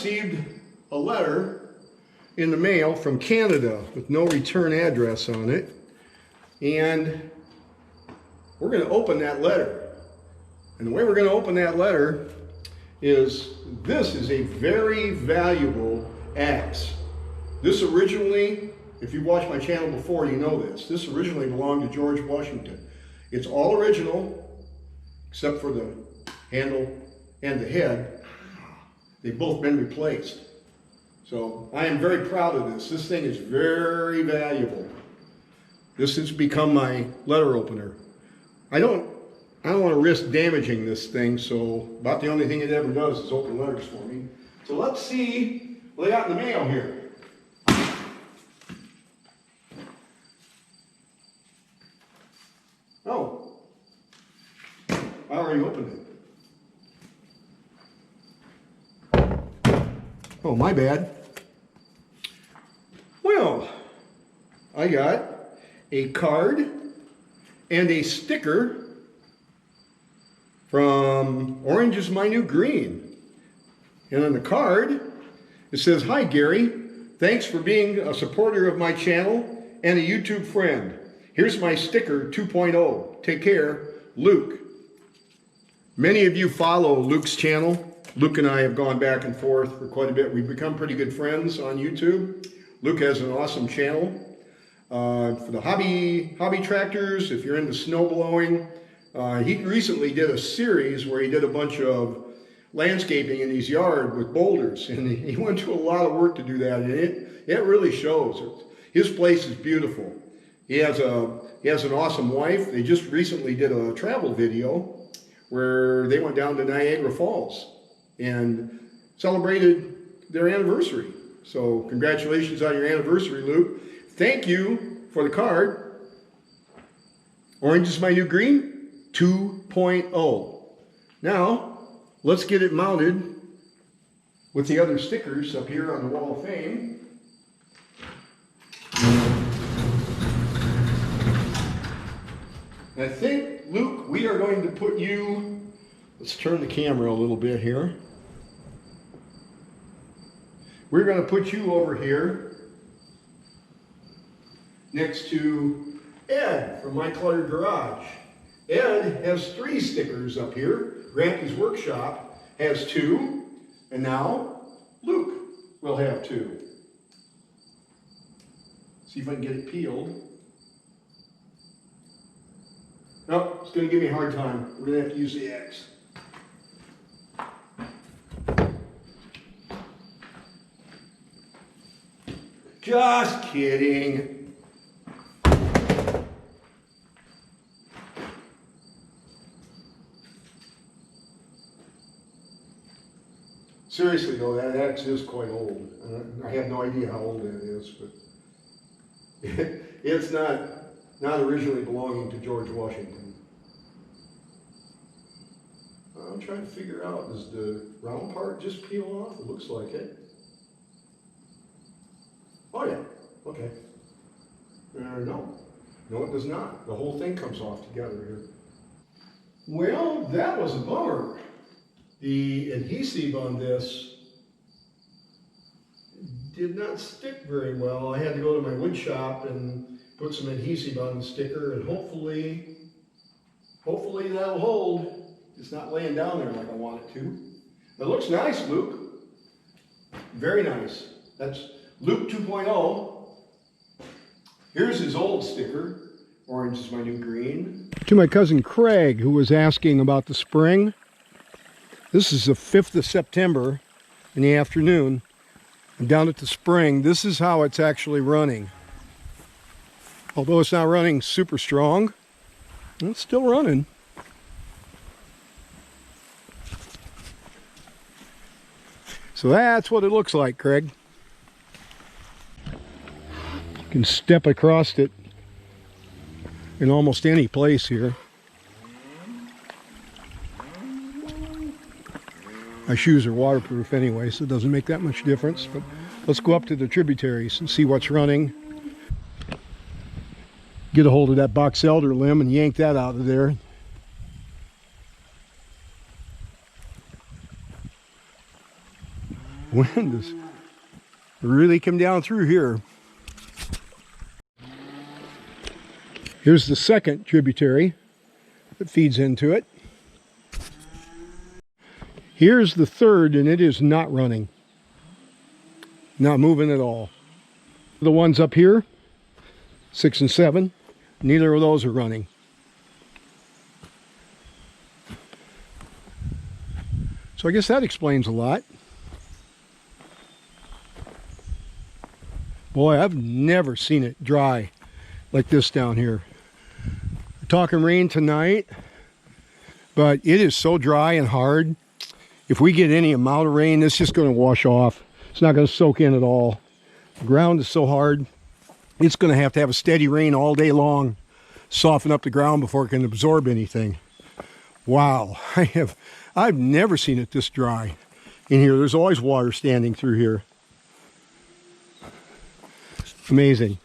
received a letter in the mail from Canada with no return address on it. And we're going to open that letter. And the way we're going to open that letter is, this is a very valuable axe. This originally, if you watched my channel before, you know this. This originally belonged to George Washington. It's all original, except for the handle and the head. They've both been replaced. So I am very proud of this. This thing is very valuable. This has become my letter opener. I don't want to risk damaging this thing, so about the only thing it ever does is open letters for me. So let's see what I got in the mail here. Oh, I already opened it. Oh, my bad. Well, I got a card and a sticker from Orange is My New Green. And on the card, it says, "Hi Gary, thanks for being a supporter of my channel and a YouTube friend. Here's my sticker 2.0. Take care, Luke." Many of you follow Luke's channel. Luke and I have gone back and forth for quite a bit. We've become pretty good friends on YouTube. Luke has an awesome channel for the hobby tractors. If you're into snow blowing, he recently did a series where he did a bunch of landscaping in his yard with boulders, and he went to a lot of work to do that, and it really shows. His place is beautiful. He has an awesome wife. They just recently did a travel video where they went down to Niagara Falls and celebrated their anniversary. So congratulations on your anniversary, Luke. Thank you for the card. Orange is My New Green 2.0. Now, let's get it mounted with the other stickers up here on the Wall of Fame. I think, Luke, we are going to put you, let's turn the camera a little bit here. We're going to put you over here next to Ed from My Cluttered Garage. Ed has 3 stickers up here. Grampy's Workshop has 2. And now Luke will have 2. See if I can get it peeled. Nope, it's going to give me a hard time. We're going to have to use the axe. Just kidding. Seriously though, that axe is quite old. I have no idea how old it is, but it's not originally belonging to George Washington. I'm trying to figure out, does the round part just peel off? It looks like it. Oh yeah, okay. No, it does not. The whole thing comes off together here. Well, that was a bummer. The adhesive on this did not stick very well. I had to go to my wood shop and put some adhesive on the sticker, and hopefully that'll hold. It's not laying down there like I want it to. It looks nice, Luke. Very nice. That's Luke 2.0. Here's his old sticker. Orange is My New Green. To my cousin Craig, who was asking about the spring. This is the 5th of September in the afternoon. I'm down at the spring. This is how it's actually running. Although it's not running super strong, it's still running. So that's what it looks like, Craig. You can step across it in almost any place here. My shoes are waterproof anyway, so it doesn't make that much difference. But let's go up to the tributaries and see what's running. Get a hold of that box elder limb and yank that out of there. wind has really come down through here. Here's the second tributary that feeds into it. Here's the third, and it is not running. Not moving at all. The ones up here, 6 and 7, neither of those are running. So I guess that explains a lot. Boy, I've never seen it dry like this down here. We're talking rain tonight, but it is so dry and hard. If we get any amount of rain, it's just going to wash off. It's not going to soak in at all. The ground is so hard, it's going to have a steady rain all day long, soften up the ground before it can absorb anything. Wow, I've never seen it this dry in here. There's always water standing through here. Amazing.